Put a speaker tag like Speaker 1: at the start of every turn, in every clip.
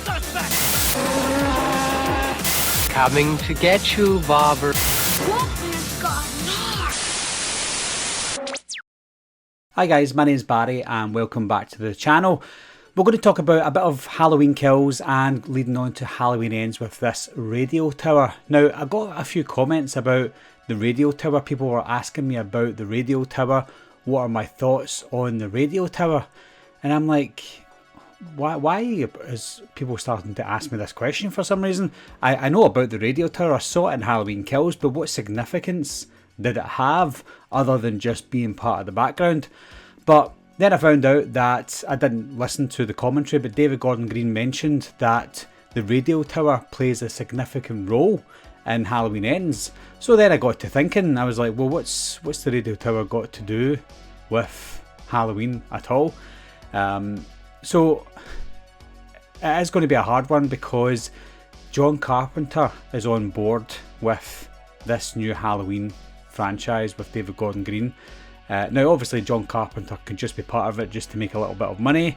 Speaker 1: suspect!
Speaker 2: Coming to get you, Bobber.
Speaker 3: Hi guys, my name's Barry and welcome back to the channel. We're going to talk about a bit of Halloween Kills and leading on to Halloween Ends with this radio tower. Now, I got a few comments about the radio tower. People were asking me about the radio tower. What are my thoughts on the radio tower? And I'm like, why is people starting to ask me this question for some reason? I know about the radio tower. I saw it in Halloween Kills, but what significance did it have other than just being part of the background? But then I found out that I didn't listen to the commentary, but David Gordon Green mentioned that the radio tower plays a significant role in Halloween Ends. So then I got to thinking, I was like, well, what's the radio tower got to do with Halloween at all? So it is going to be a hard one because John Carpenter is on board with this new Halloween franchise with David Gordon Green. Now obviously John Carpenter can just be part of it just to make a little bit of money,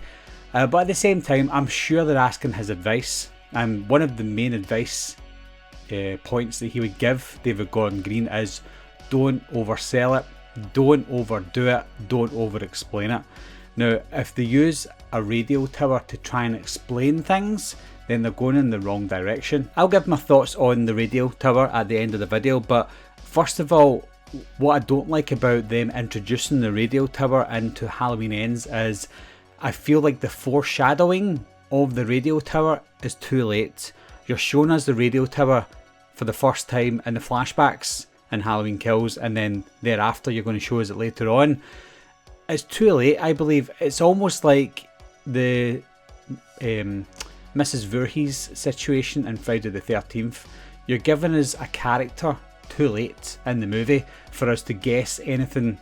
Speaker 3: but at the same time I'm sure they're asking his advice, and one of the main advice points that he would give David Gordon Green is don't oversell it, don't overdo it, don't over explain it. Now if they use a radio tower to try and explain things, then they're going in the wrong direction. I'll give my thoughts on the radio tower at the end of the video, but first of all, what I don't like about them introducing the radio tower into Halloween Ends is I feel like the foreshadowing of the radio tower is too late. You're showing us the radio tower for the first time in the flashbacks in Halloween Kills, and then thereafter you're going to show us it later on. It's too late, I believe. It's almost like the Mrs. Voorhees situation in Friday the 13th. You're giving us a character too late in the movie for us to guess anything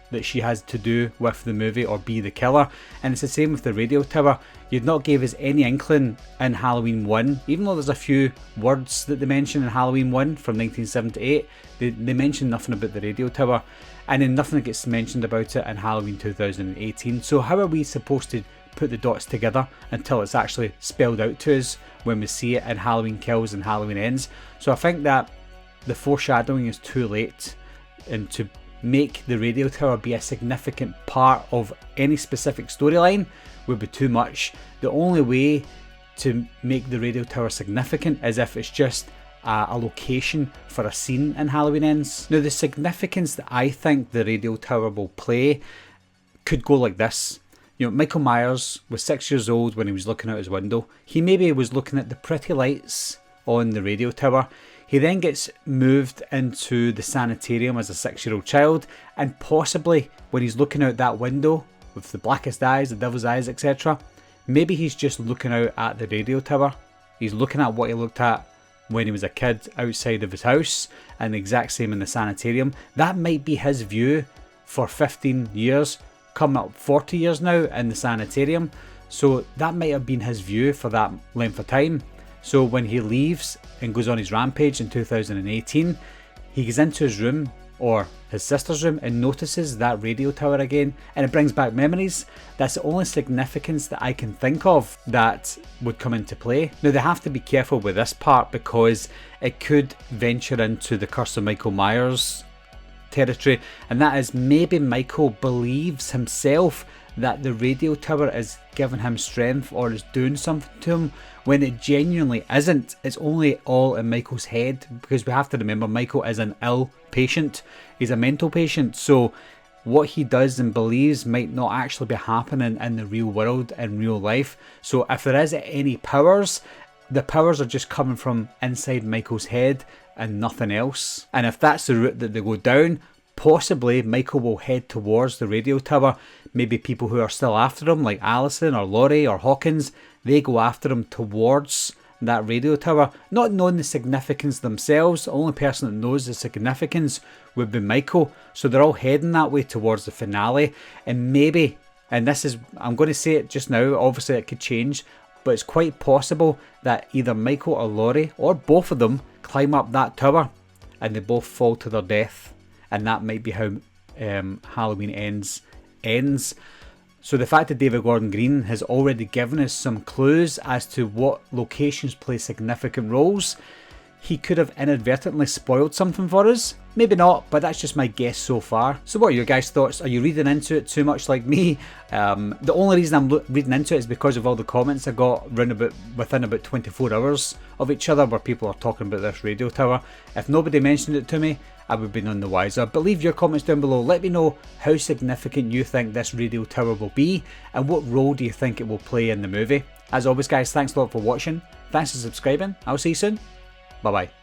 Speaker 3: that she has to do with the movie or be the killer, and it's the same with the radio tower. You'd not gave us any inkling in Halloween 1, even though there's a few words that they mention in Halloween 1 from 1978, they mention nothing about the radio tower, and then nothing gets mentioned about it in Halloween 2018. So how are we supposed to put the dots together until it's actually spelled out to us when we see it in Halloween Kills and Halloween Ends? So I think that the foreshadowing is too late, and to make the radio tower be a significant part of any specific storyline would be too much. The only way to make the radio tower significant is if it's just a location for a scene in Halloween Ends. Now the significance that I think the radio tower will play could go like this. You know, Michael Myers was 6 years old when he was looking out his window. He maybe was looking at the pretty lights on the radio tower. He then gets moved into the sanitarium as a 6-year-old child, and possibly when he's looking out that window with the blackest eyes, the devil's eyes, etc., maybe he's just looking out at the radio tower. He's looking at what he looked at when he was a kid outside of his house, and the exact same in the sanitarium. That might be his view for 15 years, coming up 40 years now in the sanitarium. So that might have been his view for that length of time. So when he leaves and goes on his rampage in 2018, he goes into his room, or his sister's room, and notices that radio tower again, and it brings back memories. That's the only significance that I can think of that would come into play. Now they have to be careful with this part because it could venture into the Curse of Michael Myers territory, and that is maybe Michael believes himself that the radio tower is giving him strength or is doing something to him, when it genuinely isn't. It's only all in Michael's head, because we have to remember Michael is an ill patient. He's a mental patient, so what he does and believes might not actually be happening in the real world, in real life. So if there is any powers, the powers are just coming from inside Michael's head and nothing else. And if that's the route that they go down, possibly Michael will head towards the radio tower. Maybe people who are still after him, like Allison or Laurie or Hawkins, they go after him towards that radio tower, not knowing the significance themselves. The only person that knows the significance would be Michael. So they're all heading that way towards the finale. And maybe, and this is, I'm going to say it just now, obviously it could change, but it's quite possible that either Michael or Laurie, or both of them, climb up that tower and they both fall to their death. And that might be how Halloween ends. So the fact that David Gordon Green has already given us some clues as to what locations play significant roles, he could have inadvertently spoiled something for us. Maybe not, but that's just my guess so far. So what are your guys' thoughts? Are you reading into it too much like me? The only reason I'm reading into it is because of all the comments I got within about 24 hours of each other where people are talking about this radio tower. If nobody mentioned it to me, I would be none the wiser. But leave your comments down below. Let me know how significant you think this radio tower will be and what role do you think it will play in the movie. As always guys, thanks a lot for watching. Thanks for subscribing. I'll see you soon. Bye bye.